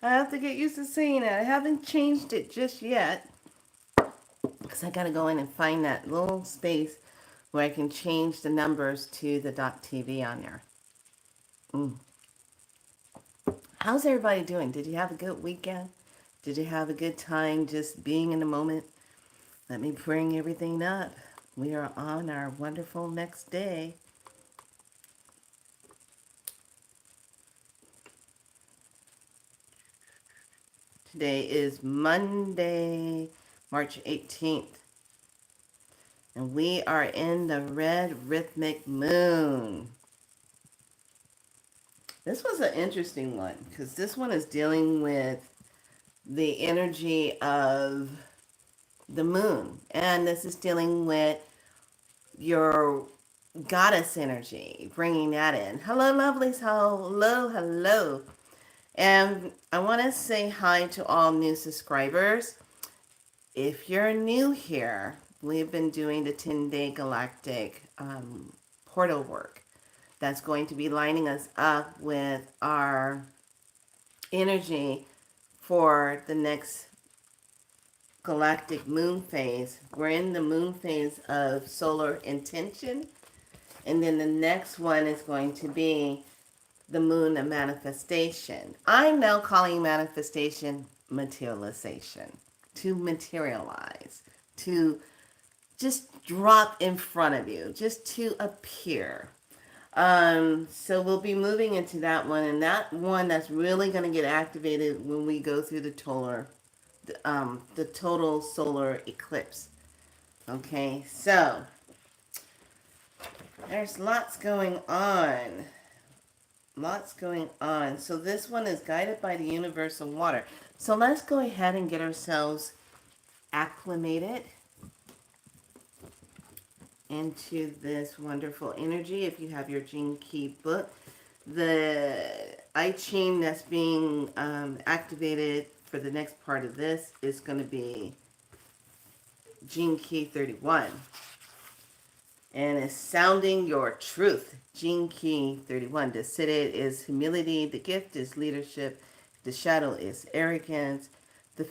I have to get used to saying it. I haven't changed it just yet because I got to go in and find that little space where I can change the numbers to the .tv on there. Mm. How's everybody doing? Did you have a good weekend? Did you have a good time just being in the moment? Let me bring everything up. We are on our wonderful next day. Today is Monday, March 18th, and we are in the red rhythmic moon. This was an interesting one because this one is dealing with the energy of the moon, and this is dealing with your goddess energy, bringing that in. Hello, lovelies. Hello, hello. And I want to say hi to all new subscribers. If you're new here, we've been doing the 10-day galactic portal work. That's going to be lining us up with our energy for the next galactic moon phase. We're in the moon phase of solar intention. And then the next one is going to be the moon of manifestation. I'm now calling manifestation materialization. To materialize. To just drop in front of you. Just to appear. So we'll be moving into that one, and that one that's really going to get activated when we go through the total solar eclipse. Okay, so there's lots going on. Lots going on. So this one is guided by the universal water. So let's go ahead and get ourselves acclimated into this wonderful energy. If you have your Gene Key book, the I Ching that's being activated for the next part of this is going to be Gene Key 31. And it's sounding your truth. Gene Key 31. The Siddhi is humility. The gift is leadership. The shadow is arrogance. The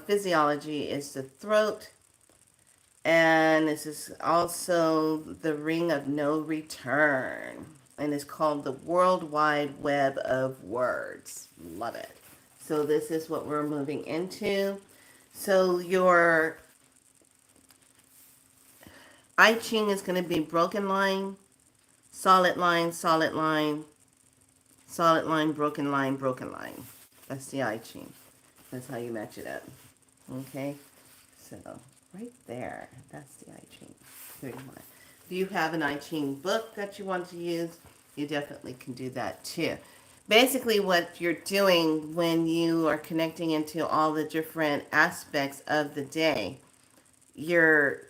physiology is the throat. And this is also the ring of no return. And it's called the World Wide Web of Words. Love it. So this is what we're moving into. So your I Ching is going to be broken line, solid line, solid line, solid line, broken line, broken line. That's the I Ching. That's how you match it up. Okay? So right there, that's the I Ching 31. If you have an I Ching book that you want to use, you definitely can do that too. Basically, what you're doing when you are connecting into all the different aspects of the day, you're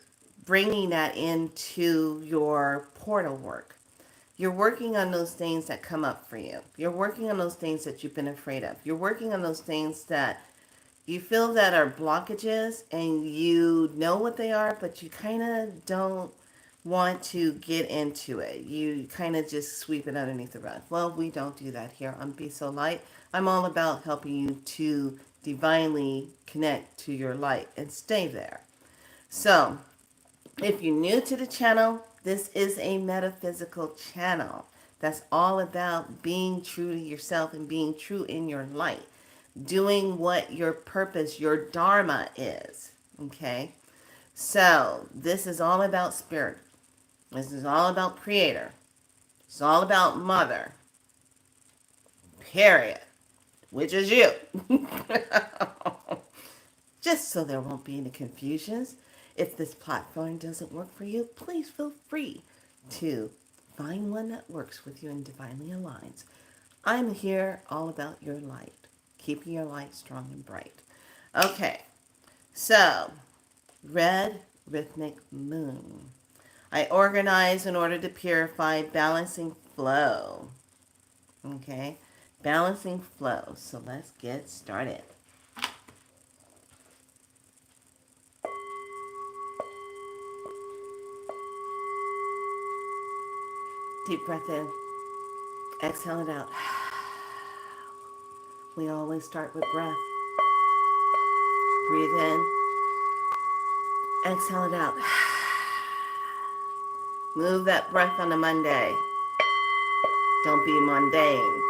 bringing that into your portal work. You're working on those things that come up for you. You're working on those things that you've been afraid of. You're working on those things that you feel that are blockages and you know what they are, but you kind of don't want to get into it. You kind of just sweep it underneath the rug. Well, we don't do that here on Be So Light. I'm all about helping you to divinely connect to your light and stay there. So, if you're new to the channel, this is a metaphysical channel that's all about being true to yourself and being true in your light, doing what your purpose, your dharma is. Okay? So, this is all about spirit. This is all about creator. It's all about mother. Period. Which is you. Just so there won't be any confusions. If this platform doesn't work for you, please feel free to find one that works with you and divinely aligns. I'm here all about your light, keeping your light strong and bright. Okay, so red rhythmic moon. I organize in order to purify, balancing flow. Okay, balancing flow. So let's get started. Deep breath in. Exhale it out. We always start with breath. Breathe in. Exhale it out. Move that breath on a Monday. Don't be mundane.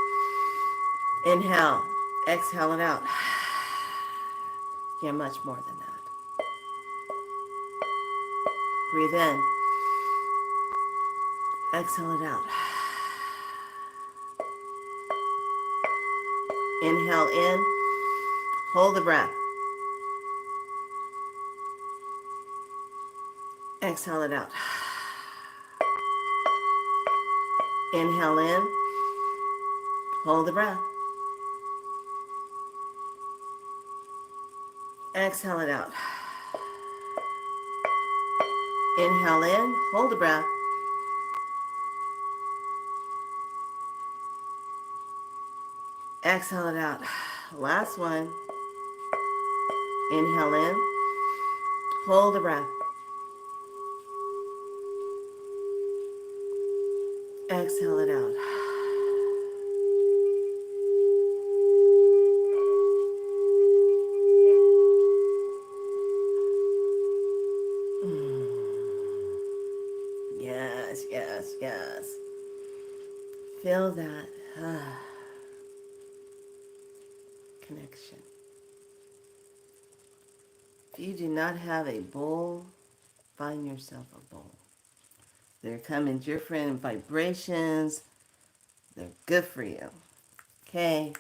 Inhale. Exhale it out. You're much more than that. Breathe in. Exhale it out. Inhale in. Hold the breath. Exhale it out. Inhale in. Hold the breath. Exhale it out. Inhale in. Hold the breath. Exhale it out. Last one. Inhale in. Hold the breath. Exhale it out. Yes, yes, yes. Feel that connection. If you do not have a bowl, find yourself a bowl. They're coming different vibrations. They're good for you. Okay,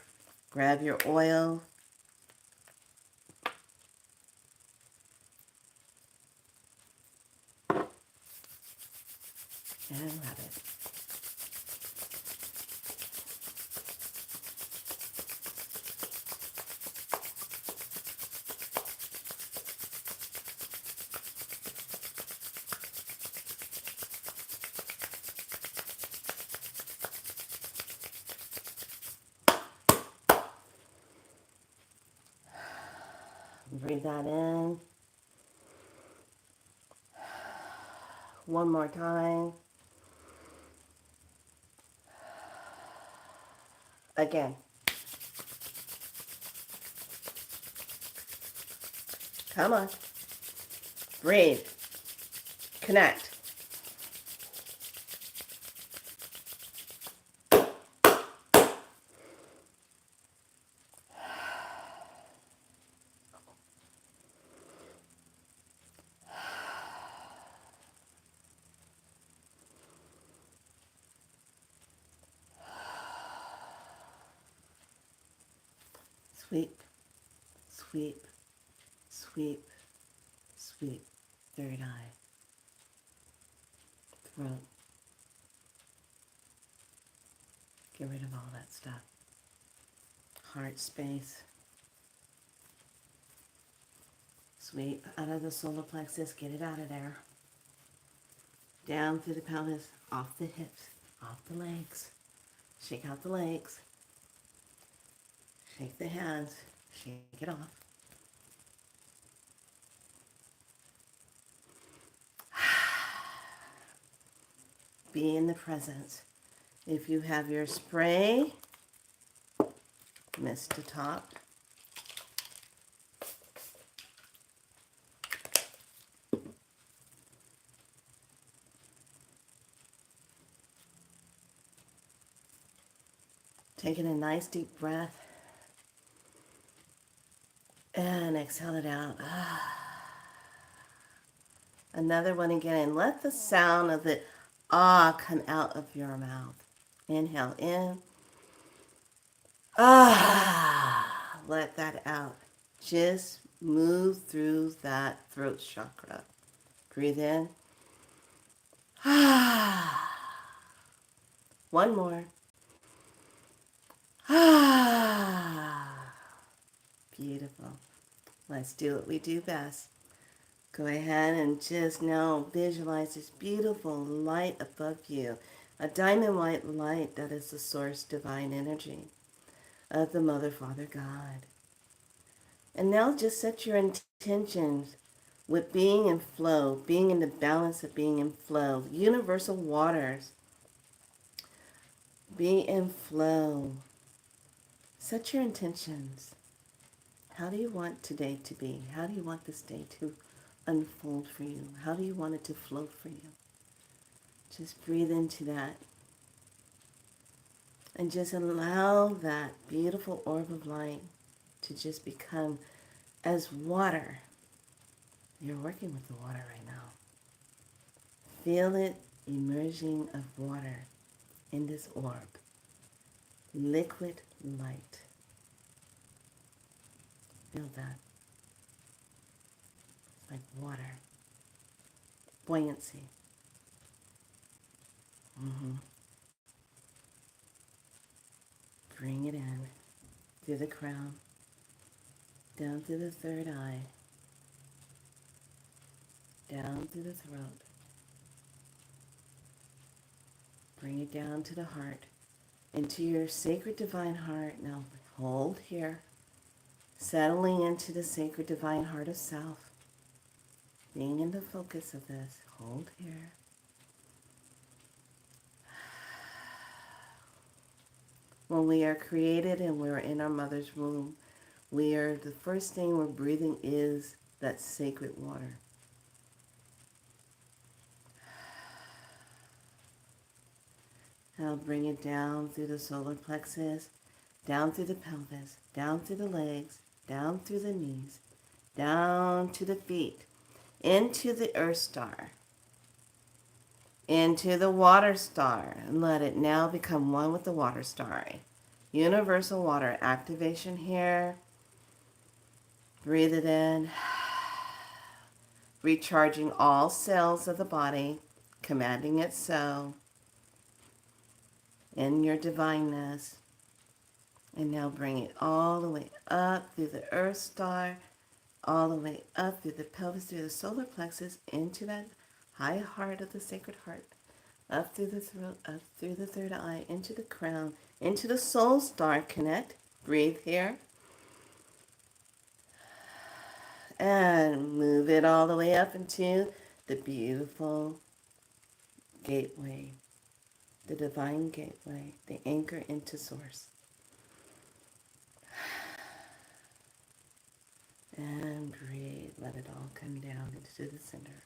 grab your oil. And rub it. Breathe that in. One more time. Again. Come on. Breathe. Connect. Sweep, sweep, sweep, sweep. Third eye. Throat. Get rid of all that stuff. Heart space. Sweep out of the solar plexus. Get it out of there. Down through the pelvis. Off the hips. Off the legs. Shake out the legs. Shake the hands. Shake it off. Be in the present. If you have your spray, mist to top. Taking a nice deep breath. And exhale it out. Another one again. And let the sound of the come out of your mouth. Inhale in. Let that out. Just move through that throat chakra. Breathe in. One more. Beautiful. Let's do what we do best. Go ahead and just now visualize this beautiful light above you. A diamond white light that is the source divine energy of the Mother, Father, God. And now just set your intentions with being in flow, being in the balance of being in flow. Universal waters. Be in flow. Set your intentions. How do you want today to be? How do you want this day to unfold for you? How do you want it to flow for you? Just breathe into that and just allow that beautiful orb of light to just become as water. You're working with the water right now. Feel it emerging of water in this orb. Liquid light. Feel that. It's like water. Buoyancy. Mm-hmm. Bring it in through the crown, down through the third eye, down through the throat. Bring it down to the heart, into your sacred divine heart. Now hold here, settling into the sacred divine heart of self, being in the focus of this. Hold here. When we are created and we're in our mother's womb, the first thing we're breathing is that sacred water. Now bring it down through the solar plexus, down through the pelvis, down through the legs, down through the knees, down to the feet, into the earth star, into the water star, and let it now become one with the water star. Universal water activation here. Breathe it in, recharging all cells of the body, commanding it so, in your divineness. And now bring it all the way up through the earth star, all the way up through the pelvis, through the solar plexus, into that high heart of the sacred heart, up through the throat, up through the third eye, into the crown, into the soul star. Connect. Breathe here. And move it all the way up into the beautiful gateway, the divine gateway, the anchor into source. And breathe. Let it all come down into the center.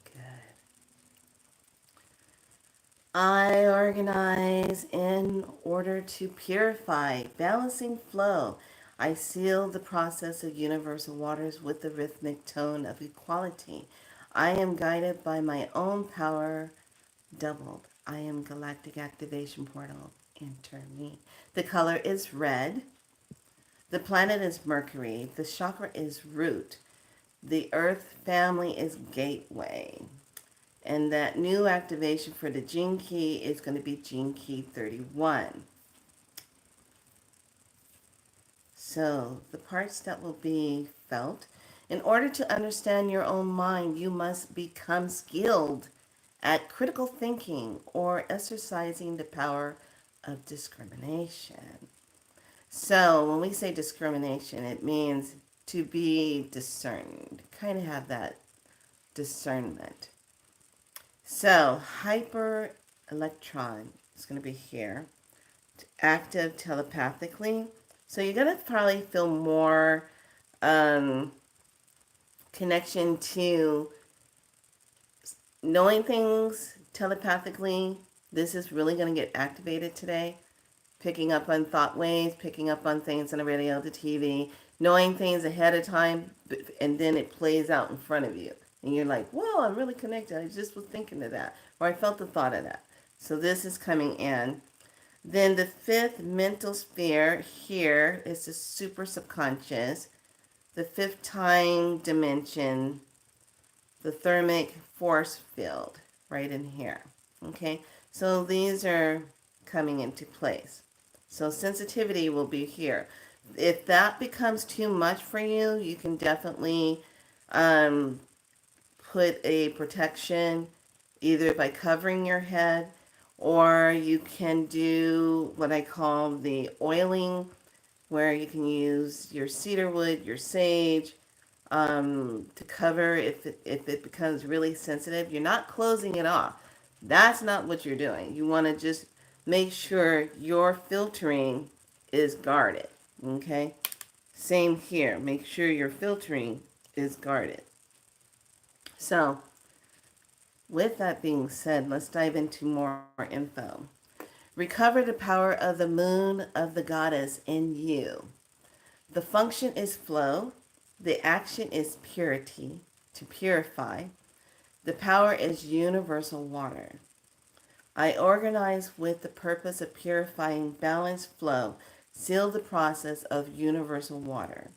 Good. I organize in order to purify, balancing flow. I seal the process of universal waters with the rhythmic tone of equality. I am guided by my own power doubled. I am galactic activation portal. Enter me. The color is red. The planet is Mercury. The chakra is root. The earth family is gateway. And that new activation for the gene key is going to be gene key 31. So the parts that will be felt. In order to understand your own mind, you must become skilled at critical thinking or exercising the power of discrimination. So when we say discrimination, it means to be discerned, kind of have that discernment. So hyper electron is going to be here, active telepathically. So you're going to probably feel more connection to knowing things telepathically. This is really going to get activated today. Picking up on thought waves, picking up on things on the radio, the TV, knowing things ahead of time, and then it plays out in front of you. And you're like, whoa, I'm really connected. I just was thinking of that. Or I felt the thought of that. So this is coming in. Then the fifth mental sphere here is the super subconscious. The fifth time dimension, the thermic force field right in here. Okay, so these are coming into place. So sensitivity will be here. If that becomes too much for you, you can definitely put a protection either by covering your head, or you can do what I call the oiling, where you can use your cedar wood, your sage, to cover if it becomes really sensitive. You're not closing it off. That's not what you're doing. You want to just make sure your filtering is guarded. Okay? Same here. Make sure your filtering is guarded. So, with that being said, let's dive into more info. Recover the power of the moon of the goddess in you. The function is flow. The action is purity, to purify. The power is universal water. I organize with the purpose of purifying balanced flow, seal the process of universal water.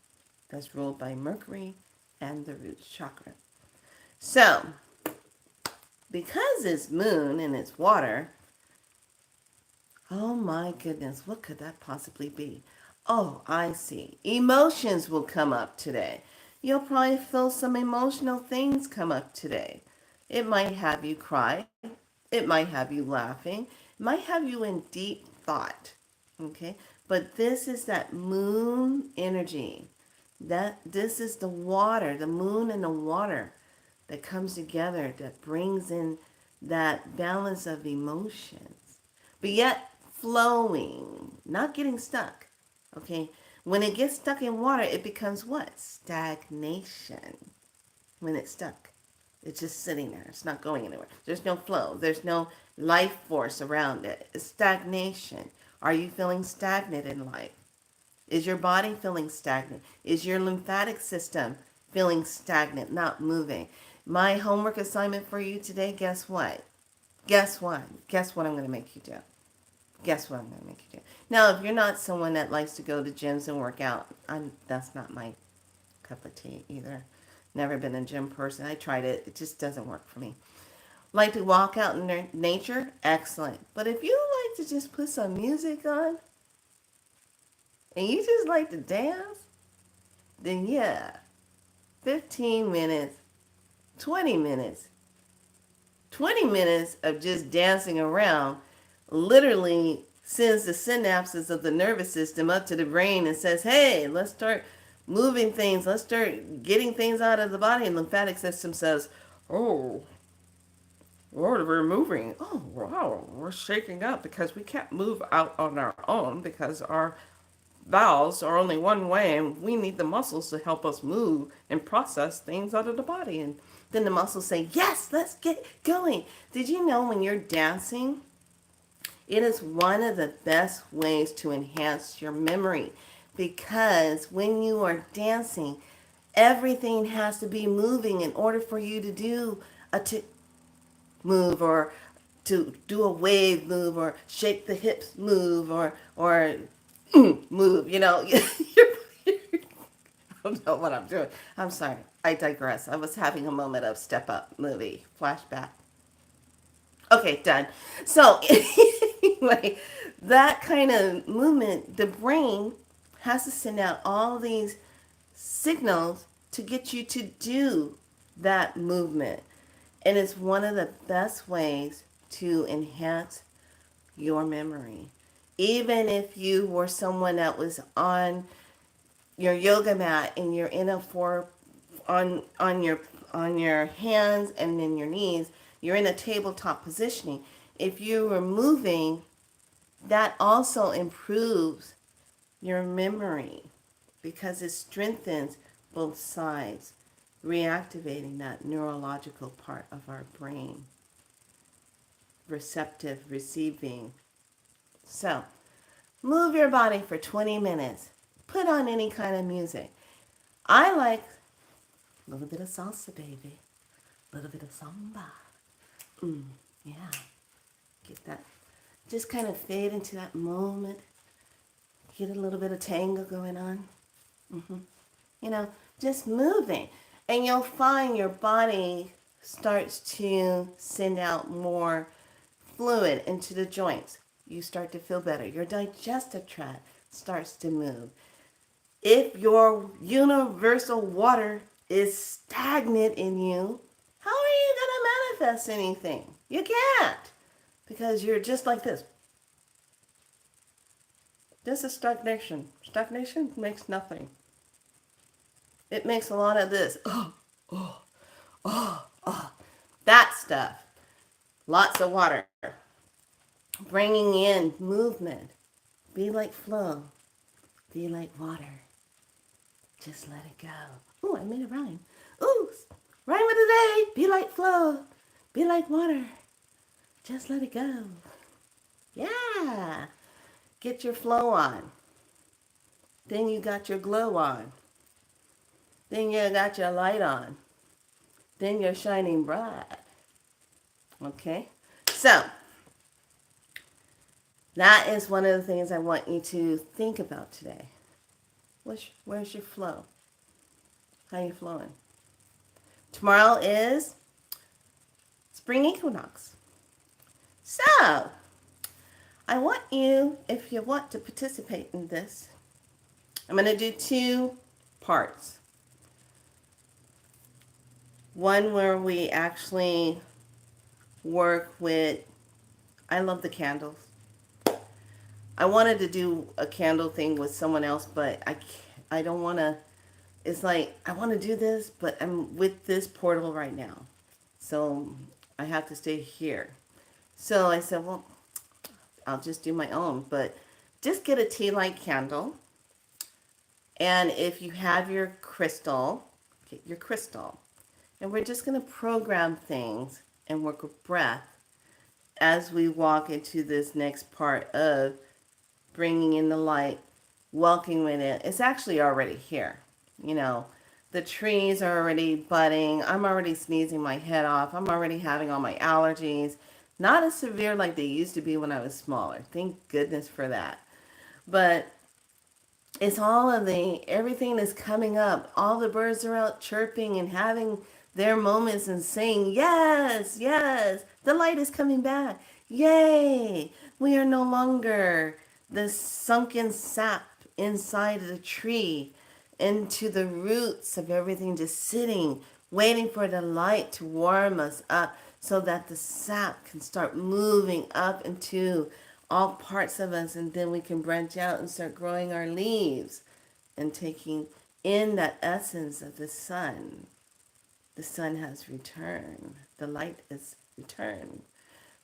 That's ruled by Mercury and the root chakra. So, because it's moon and it's water, oh my goodness, what could that possibly be? Oh, I see. Emotions will come up today. You'll probably feel some emotional things come up today. It might have you cry. It might have you laughing. It might have you in deep thought. Okay? But this is that moon energy. This is the water, the moon and the water that comes together, that brings in that balance of emotions. But yet flowing, not getting stuck. Okay? When it gets stuck in water, it becomes what? Stagnation. When it's stuck. It's just sitting there. It's not going anywhere. There's no flow. There's no life force around it. It's stagnation. Are you feeling stagnant in life? Is your body feeling stagnant? Is your lymphatic system feeling stagnant, not moving? My homework assignment for you today, guess what? Guess what? Guess what I'm going to make you do? Guess what I'm going to make you do? Now, if you're not someone that likes to go to gyms and work out, that's not my cup of tea either. Never been a gym person. I tried it. It just doesn't work for me. Like to walk out in nature? Excellent. But if you like to just put some music on and you just like to dance, then yeah, 15 minutes, 20 minutes, 20 minutes of just dancing around literally sends the synapses of the nervous system up to the brain and says, hey, let's start moving things. Let's start getting things out of the body. And the lymphatic system says, oh, we're moving. Oh, wow, we're shaking up because we can't move out on our own because our bowels are only one way and we need the muscles to help us move and process things out of the body. And then the muscles say, yes, let's get going. Did you know when you're dancing, it is one of the best ways to enhance your memory because when you are dancing, everything has to be moving in order for you to do a move or to do a wave move or shake the hips move or move, you know. I don't know what I'm doing. I'm sorry. I digress. I was having a moment of Step Up movie flashback. Okay, done. So anyway, that kind of movement, the brain has to send out all these signals to get you to do that movement. And it's one of the best ways to enhance your memory. Even if you were someone that was on your yoga mat and you're in a on your hands and then your knees, you're in a tabletop positioning. If you were moving, that also improves your memory because it strengthens both sides, reactivating that neurological part of our brain, receptive, receiving. So, move your body for 20 minutes. Put on any kind of music. I like a little bit of salsa, baby. A little bit of samba. Yeah. Get that. Just kind of fade into that moment. Get a little bit of tango going on. You know, just moving. And you'll find your body starts to send out more fluid into the joints. You start to feel better. Your digestive tract starts to move. If your universal water is stagnant in you, how are you going to manifest anything? You can't. Because you're just like this. This is stagnation. Stagnation makes nothing. It makes a lot of this. That stuff. Lots of water. bringing in movement. Be like flow. Be like water. Just let it go. Ooh, I made a rhyme. Ooh, rhyme of the day. Be like flow. Be like water. Just let it go. Yeah. Get your flow on. Then you got your glow on. Then you got your light on. Then you're shining bright. Okay? So, that is one of the things I want you to think about today. Where's your flow? How you flowing? Tomorrow is spring equinox. So, I want you, if you want to participate in this, I'm going to do 2 parts. One where we actually work with, I love the candles. I wanted to do a candle thing with someone else, but I don't want to, it's like, I want to do this, but I'm with this portal right now. So I have to stay here. So I said, well, I'll just do my own, but just get a tea light candle. And if you have your crystal, get your crystal. And we're just going to program things and work with breath as we walk into this next part of bringing in the light, welcoming it. It's actually already here. You know, the trees are already budding. I'm already sneezing my head off. I'm already having all my allergies. Not as severe like they used to be when I was smaller. Thank goodness for that. But it's all of everything is coming up. All the birds are out chirping and having their moments and saying, yes, yes, the light is coming back. Yay! We are no longer the sunken sap inside of the tree into the roots of everything, just sitting, waiting for the light to warm us up so that the sap can start moving up into all parts of us, and then we can branch out and start growing our leaves and taking in that essence of the sun. The sun has returned. The light is returned.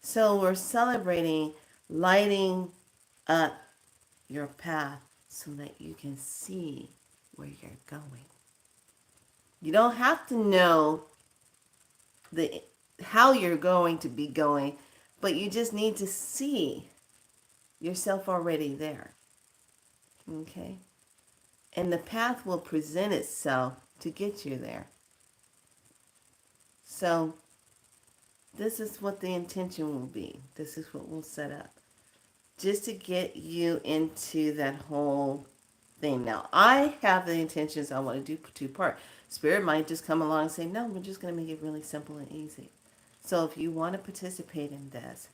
So we're celebrating lighting up your path so that you can see where you're going. You don't have to know how you're going to be going, but you just need to see yourself already there. Okay? And the path will present itself to get you there. So this is what the intention will be. This is what we'll set up. Just to get you into that whole thing. Now, I have the intentions I want to do 2-part. Spirit might just come along and say, no, we're just going to make it really simple and easy. So if you want to participate in this,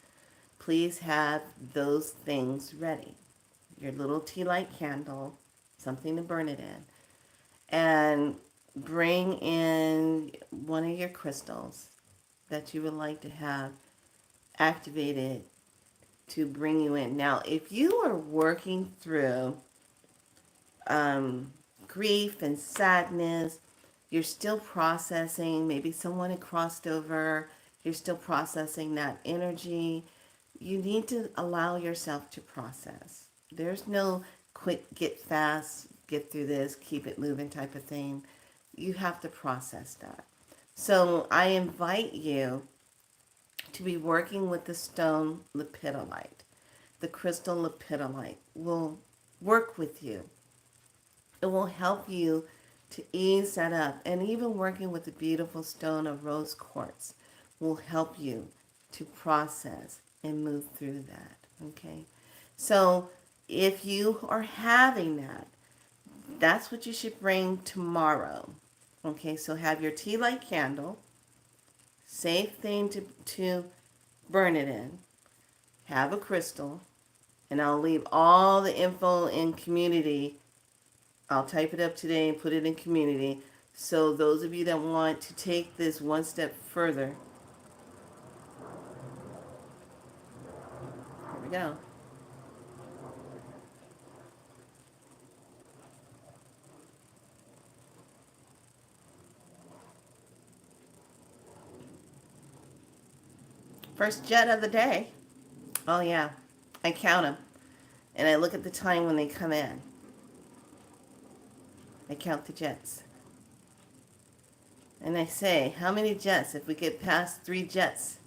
please have those things ready. Your little tea light candle, something to burn it in, and bring in one of your crystals that you would like to have activated to bring you in. Now, if you are working through grief and sadness, you're still processing, maybe someone had crossed over, you're still processing that energy, you need to allow yourself to process. There's no quick, get fast, get through this, keep it moving type of thing. You have to process that. So I invite you to be working with the stone lepidolite. The crystal lepidolite will work with you. It will help you to ease that up. And even working with the beautiful stone of rose quartz will help you to process and move through that. Okay? So if you are having that, that's what you should bring tomorrow. Okay, so have your tea light candle, safe thing to burn it in, have a crystal, and I'll leave all the info in community. I'll type it up today and put it in community. So those of you that want to take this one step further, here we go. First jet of the day. Oh, yeah. I count them. And I look at the time when they come in. I count the jets. And I say, how many jets? If we get past 3 jets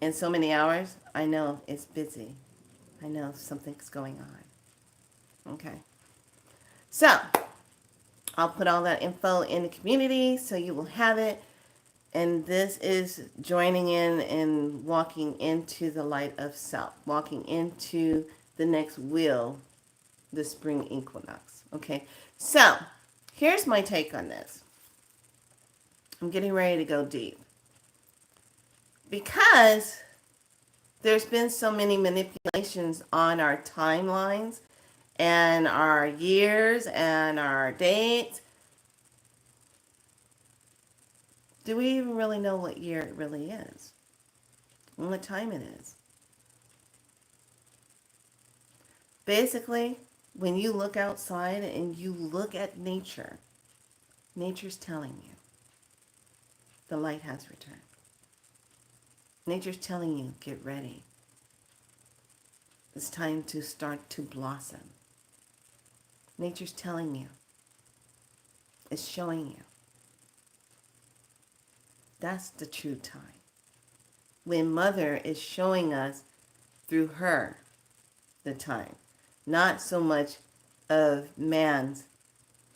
in so many hours, I know it's busy. I know something's going on. Okay. So, I'll put all that info in the community so you will have it. And this is joining in and walking into the light of self, walking into the next wheel, the spring equinox. Okay, so here's my take on this. I'm getting ready to go deep because there's been so many manipulations on our timelines and our years and our dates. Do we even really know what year it really is and what time it is? Basically, when you look outside and you look at nature, nature's telling you the light has returned. Nature's telling you, get ready. It's time to start to blossom. Nature's telling you. It's showing you. That's the true time. When Mother is showing us through her the time. Not so much of man's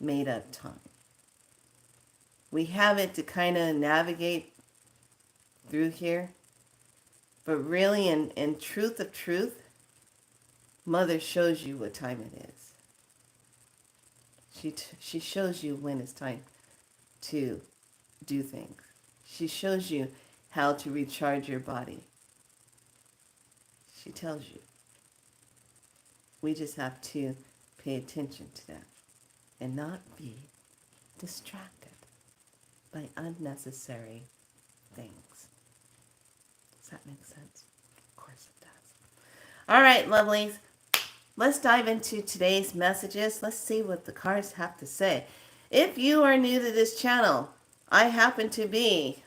made up time. We have it to kind of navigate through here. But really, in truth of truth, Mother shows you what time it is. She shows you when it's time to do things. She shows you how to recharge your body. She tells you. We just have to pay attention to that and not be distracted by unnecessary things. Does that make sense? Of course it does. All right, lovelies. Let's dive into today's messages. Let's see what the cards have to say. If you are new to this channel, I happen to be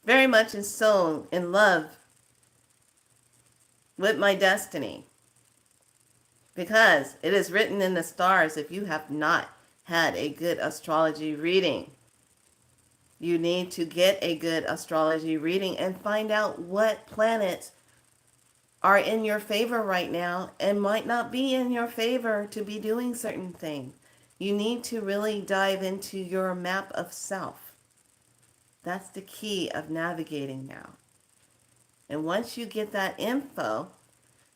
very much in love with my destiny. Because it is written in the stars, if you have not had a good astrology reading, you need to get a good astrology reading and find out what planets are in your favor right now and might not be in your favor to be doing certain things. You need to really dive into your map of self. That's the key of navigating now. And once you get that info,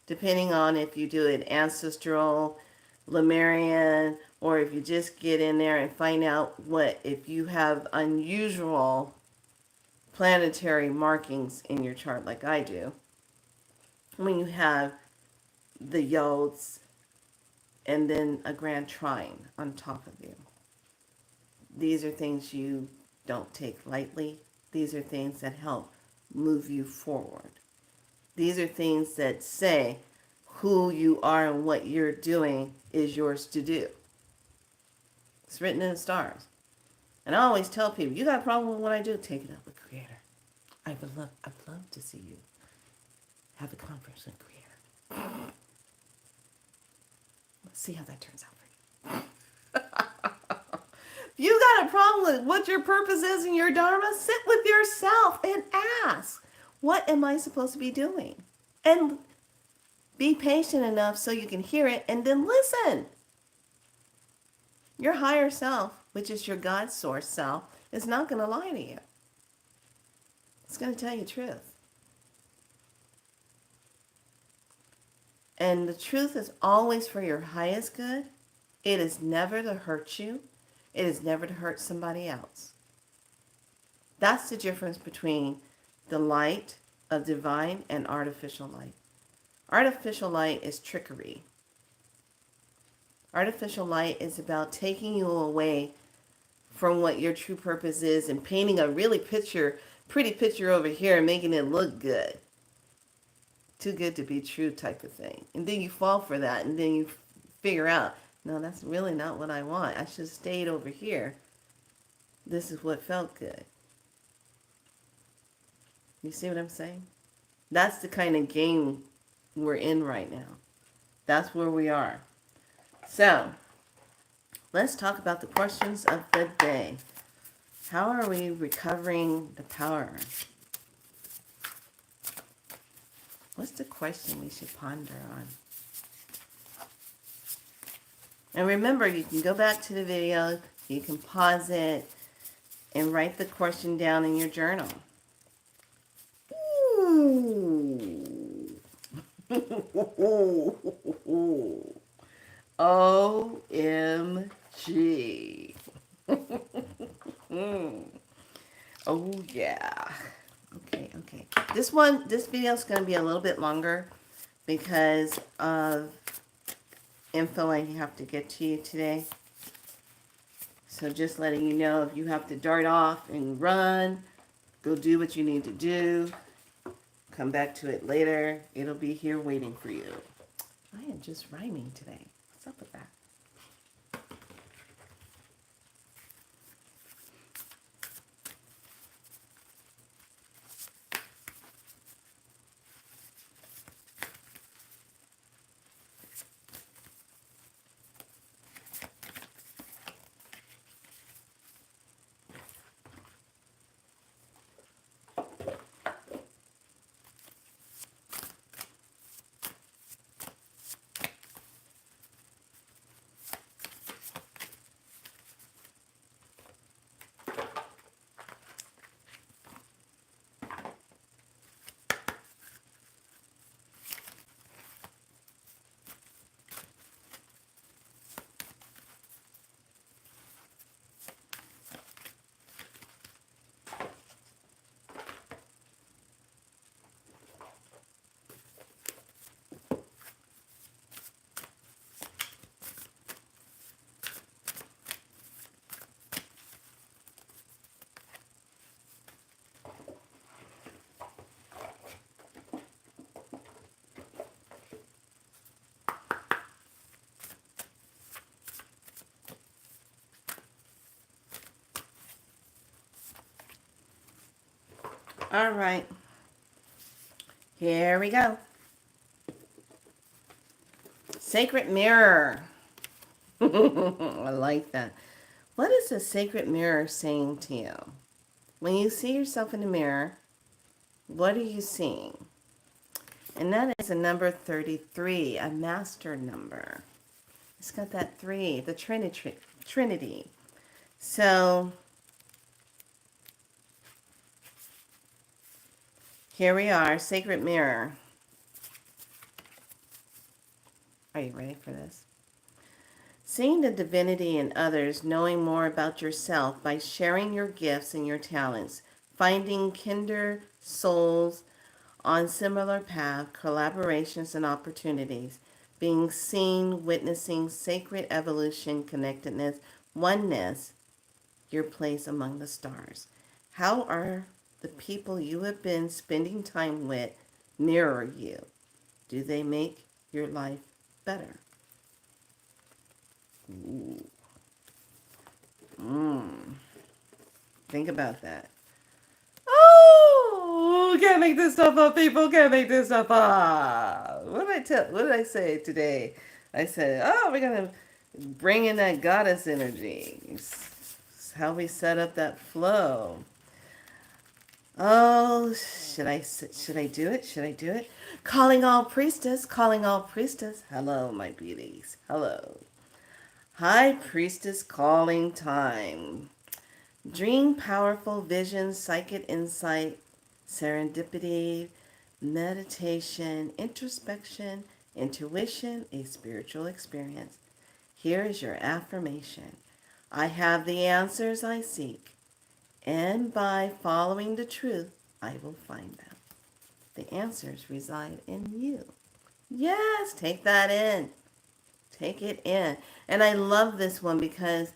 depending on if you do it ancestral, Lemurian, or if you just get in there and find out if you have unusual planetary markings in your chart like I do, when you have the yods and then a grand trine on top of you. These are things you don't take lightly. These are things that help move you forward. These are things that say who you are and what you're doing is yours to do. It's written in the stars. And I always tell people, you got a problem with what I do? Take it up with Creator. I'd love to see you have a conference with Creator. Let's see how that turns out for you. If you got a problem with what your purpose is in your Dharma, sit with yourself and ask, what am I supposed to be doing? And be patient enough so you can hear it and then listen. Your higher self, which is your God source self, is not going to lie to you. It's going to tell you the truth. And the truth is always for your highest good. It is never to hurt you. It is never to hurt somebody else. That's the difference between the light of divine and artificial light. Artificial light is trickery. Artificial light is about taking you away from what your true purpose is and painting a really pretty picture over here and making it look good. Too good to be true type of thing. And then you fall for that and then you figure out, no, that's really not what I want. I should have stayed over here. This is what felt good. You see what I'm saying? That's the kind of game we're in right now. That's where we are. So, let's talk about the questions of the day. How are we recovering the power? What's the question we should ponder on? And remember, you can go back to the video, you can pause it, and write the question down in your journal. Ooh. OMG. Oh, yeah. Okay. This video is going to be a little bit longer because of info I have to get to you today. So just letting you know, if you have to dart off and run, go do what you need to do. Come back to it later. It'll be here waiting for you. I am just rhyming today. What's up with that? All right. Here we go. Sacred mirror. I like that. What is a sacred mirror saying to you? When you see yourself in the mirror, what are you seeing? And that is a number 33, a master number. It's got that 3, the Trinity. So, here we are, sacred mirror. Are you ready for this? Seeing the divinity in others, knowing more about yourself by sharing your gifts and your talents, finding kindred souls on similar path, collaborations and opportunities, being seen, witnessing sacred evolution, connectedness, oneness, your place among the stars. How are the people you have been spending time with mirror you? Do they make your life better? Ooh. Think about that. Oh, can't make this stuff up, people. Can't make this stuff up. What did I say today? I said, oh, we're gonna bring in that goddess energy. It's how we set up that flow. Oh, should I do it? Should I do it? Calling all priestess, calling all priestess. Hello, my beauties. Hello. High priestess calling time. Dream powerful visions, psychic insight, serendipity, meditation, introspection, intuition, a spiritual experience. Here is your affirmation. I have the answers I seek, and by following the truth, I will find them. The answers reside in you. Yes, take that in. Take it in. And I love this one because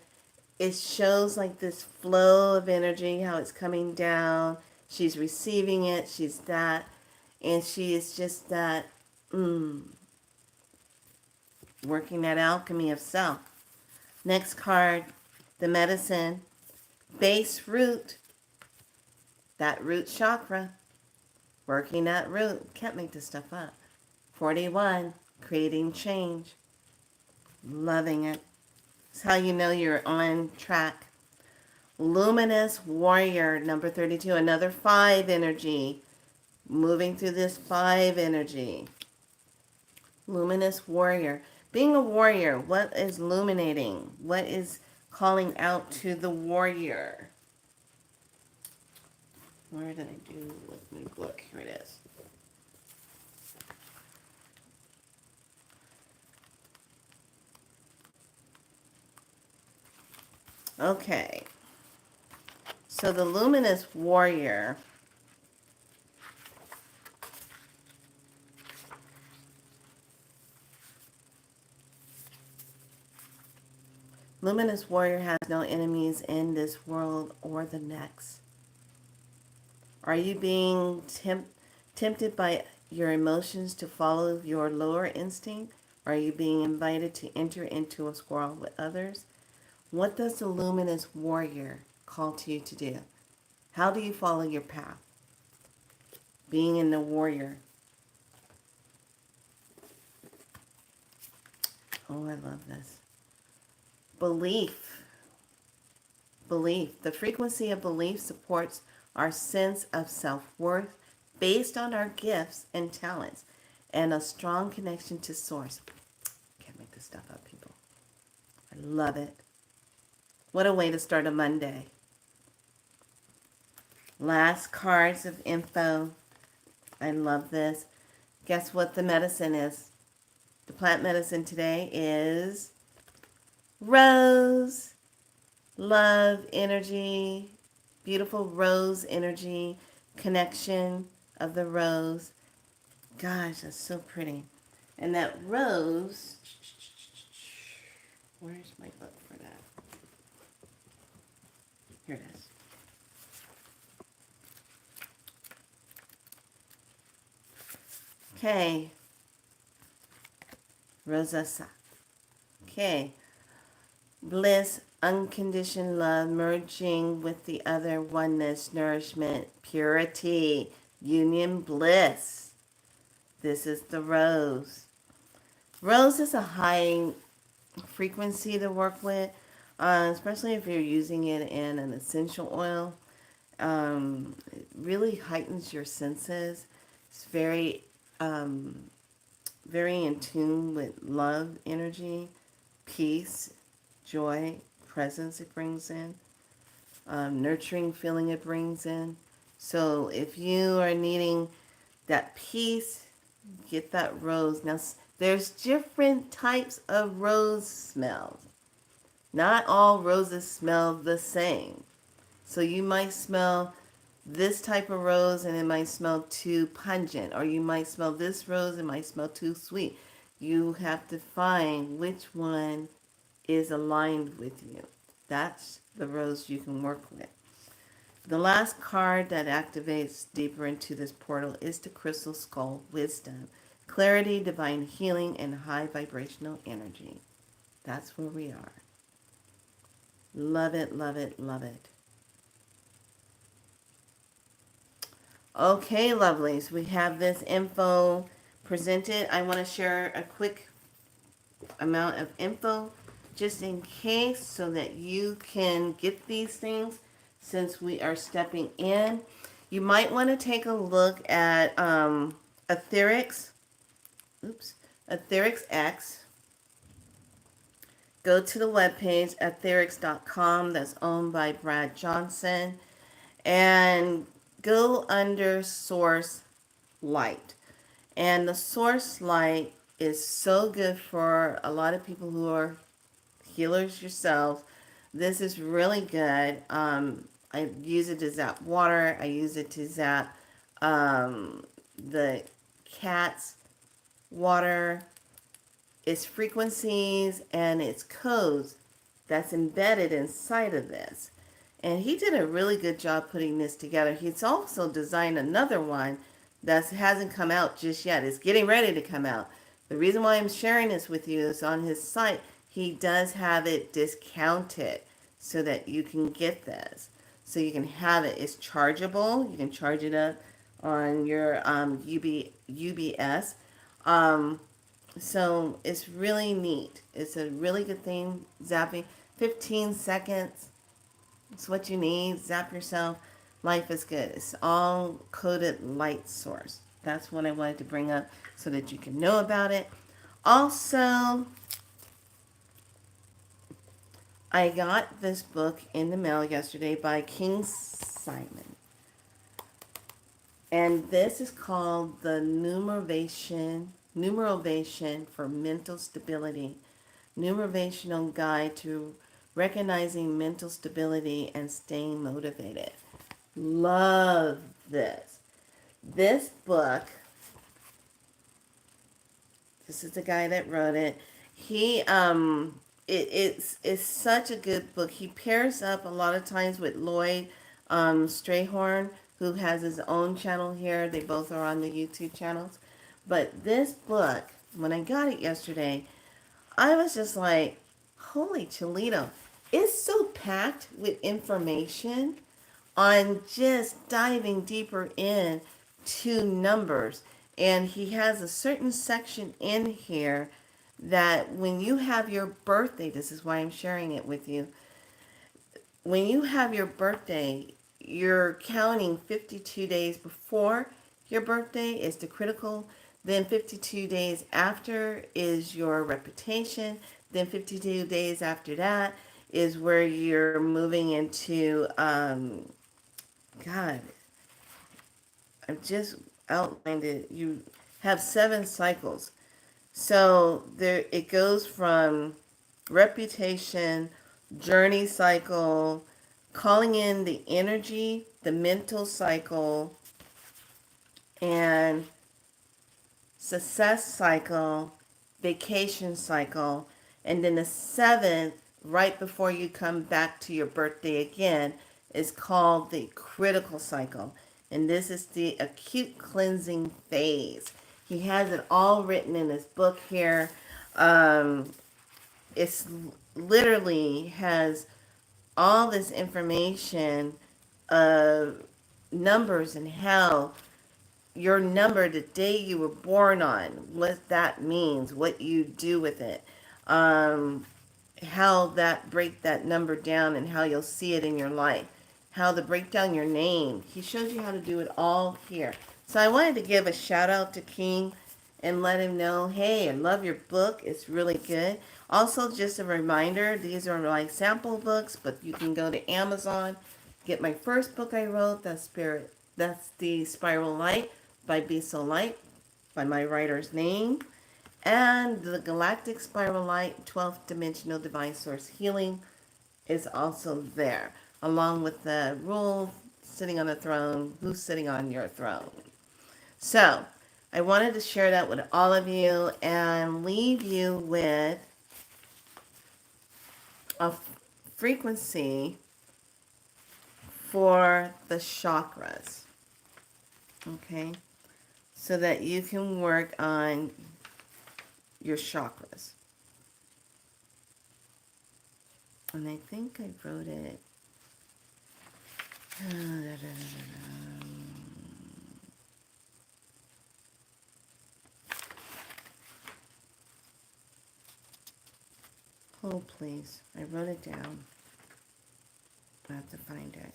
it shows like this flow of energy, how it's coming down. She's receiving it. She's that. And she is just that, working that alchemy of self. Next card, the medicine. Base root. That root chakra. Working that root. Can't make this stuff up. 41. Creating change. Loving it. It's how you know you're on track. Luminous warrior, number 32. Another 5 energy. Moving through this 5 energy. Luminous warrior. Being a warrior, what is illuminating? What is calling out to the warrior? Where did I do? Let me look. Here it is. Okay. So the luminous warrior. Luminous warrior has no enemies in this world or the next. Are you being tempted by your emotions to follow your lower instinct? Are you being invited to enter into a quarrel with others? What does the luminous warrior call to you to do? How do you follow your path? Being in the warrior. Oh, I love this. Belief. Belief. The frequency of belief supports our sense of self-worth based on our gifts and talents and a strong connection to source. Can't make this stuff up, people. I love it. What a way to start a Monday. Last cards of info. I love this. Guess what the medicine is? The plant medicine today is rose. Love, energy, beautiful rose energy, connection of the rose. Gosh, that's so pretty. And that rose, where's my book for that? Here it is. Okay. Rosessa. Okay. Bliss, unconditioned love, merging with the other, oneness, nourishment, purity, union, bliss. This is the rose. Rose is a high frequency to work with, especially if you're using it in an essential oil. It really heightens your senses. It's very in tune with love energy, peace, joy, presence it brings in, nurturing feeling it brings in. So if you are needing that peace, get that rose. Now, there's different types of rose smells. Not all roses smell the same. So you might smell this type of rose and it might smell too pungent, or you might smell this rose and it might smell too sweet. You have to find which one is aligned with you. That's the rose you can work with. The last card that activates deeper into this portal is the Crystal Skull Wisdom. Clarity, divine healing, and high vibrational energy. That's where we are. Love it, love it, love it. Okay, lovelies, we have this info presented. I want to share a quick amount of info just in case so that you can get these things since we are stepping in. You might want to take a look at Etherics. Etherics X. Go to the webpage, etherics.com, that's owned by Brad Johnson, and go under Source Light. And the Source Light is so good for a lot of people who are healers yourselves. This is really good. I use it to zap water. I use it to zap the cat's water. Its frequencies and its codes that's embedded inside of this. And he did a really good job putting this together. He's also designed another one that hasn't come out just yet. It's getting ready to come out. The reason why I'm sharing this with you is on his site, he does have it discounted so that you can get this. So you can have it. It's chargeable. You can charge it up on your UBS. Um, so it's really neat. It's a really good thing. Zapping 15 seconds. It's what you need. Zap yourself. Life is good. It's all coded light source. That's what I wanted to bring up so that you can know about it. Also, I got this book in the mail yesterday by King Simon. And this is called The Numerovation for Mental Stability. Numerational Guide to Recognizing Mental Stability and Staying Motivated. Love this. This book, this is the guy that wrote it. It's such a good book. He pairs up a lot of times with Lloyd Strayhorn, who has his own channel here. They both are on the YouTube channels. But this book, when I got it yesterday, I was just like, holy Toledo. It's so packed with information on just diving deeper in to numbers. And he has a certain section in here that when you have your birthday, this is why I'm sharing it with you. When you have your birthday, you're counting 52 days before your birthday is the critical. Then 52 days after is your reputation. Then 52 days after that is where you're moving into, God, I've just outlined it. You have 7 cycles. So there it goes from reputation, journey cycle, calling in the energy, the mental cycle, and success cycle, vacation cycle, and then the 7th, right before you come back to your birthday again, is called the critical cycle. And this is the acute cleansing phase. He has it all written in his book here. It's literally has all this information of numbers and how your number, the day you were born on, what that means, what you do with it, how that break that number down and how you'll see it in your life, how to break down your name. He shows you how to do it all here. So I wanted to give a shout out to King and let him know, hey, I love your book. It's really good. Also, just a reminder, these are like sample books, but you can go to Amazon, get my first book I wrote, that's the Spiral Light by Be So Light, by my writer's name, and the Galactic Spiral Light, 12th Dimensional Divine Source Healing is also there, along with the rule, sitting on the throne, who's sitting on your throne. So, I wanted to share that with all of you and leave you with a frequency for the chakras, okay? So that you can work on your chakras. And I think I wrote it. Hold, please. I wrote it down. I have to find it.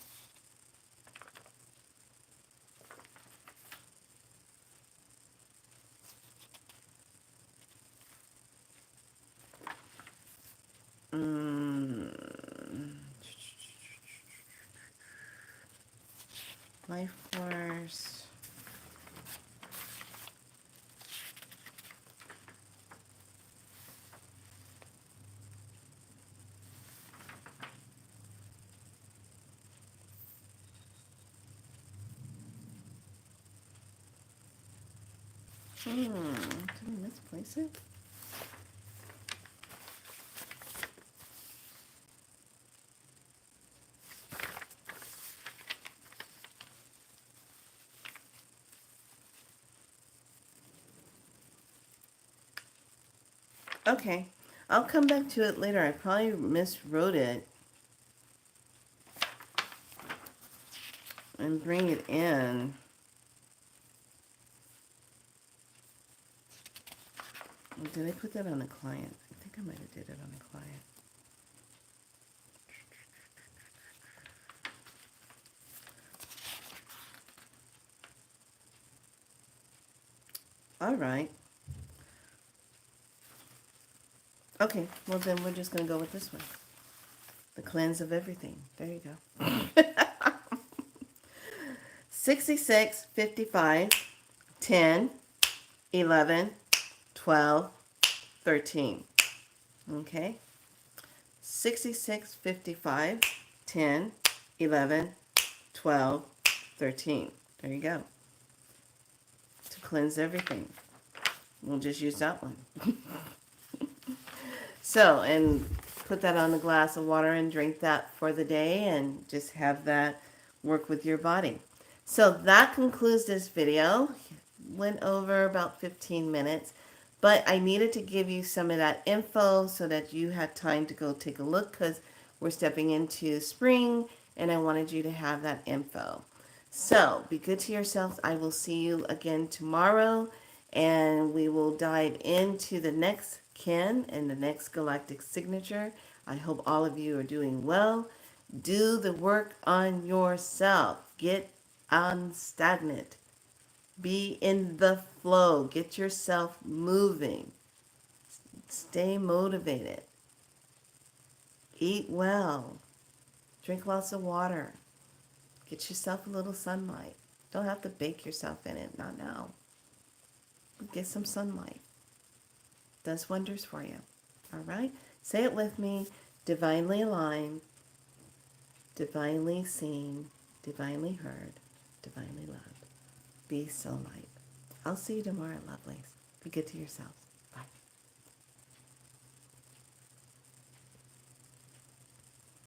Life force. Did I misplace it? Okay, I'll come back to it later. I probably miswrote it and bring it in. Did I put that on a client? I think I might have did it on a client. All right. Okay, well then we're just going to go with this one. The cleanse of everything. There you go. 66, 55, 10, 11, 12, 13. Okay? 66, 55, 10, 11, 12, 13. There you go. To cleanse everything. We'll just use that one. So, and put that on a glass of water and drink that for the day and just have that work with your body. So that concludes this video. Went over about 15 minutes, but I needed to give you some of that info so that you had time to go take a look because we're stepping into spring and I wanted you to have that info. So be good to yourselves. I will see you again tomorrow and we will dive into the next Ken and the next galactic signature. I hope all of you are doing well. Do the work on yourself. Get unstagnant. Be in the flow. Get yourself moving. Stay motivated. Eat well. Drink lots of water. Get yourself a little sunlight. Don't have to bake yourself in it. Not now. Get some sunlight. Does wonders for you. All right? Say it with me. Divinely aligned, divinely seen, divinely heard, divinely loved. Be so light. I'll see you tomorrow, lovelies. Be good to yourselves.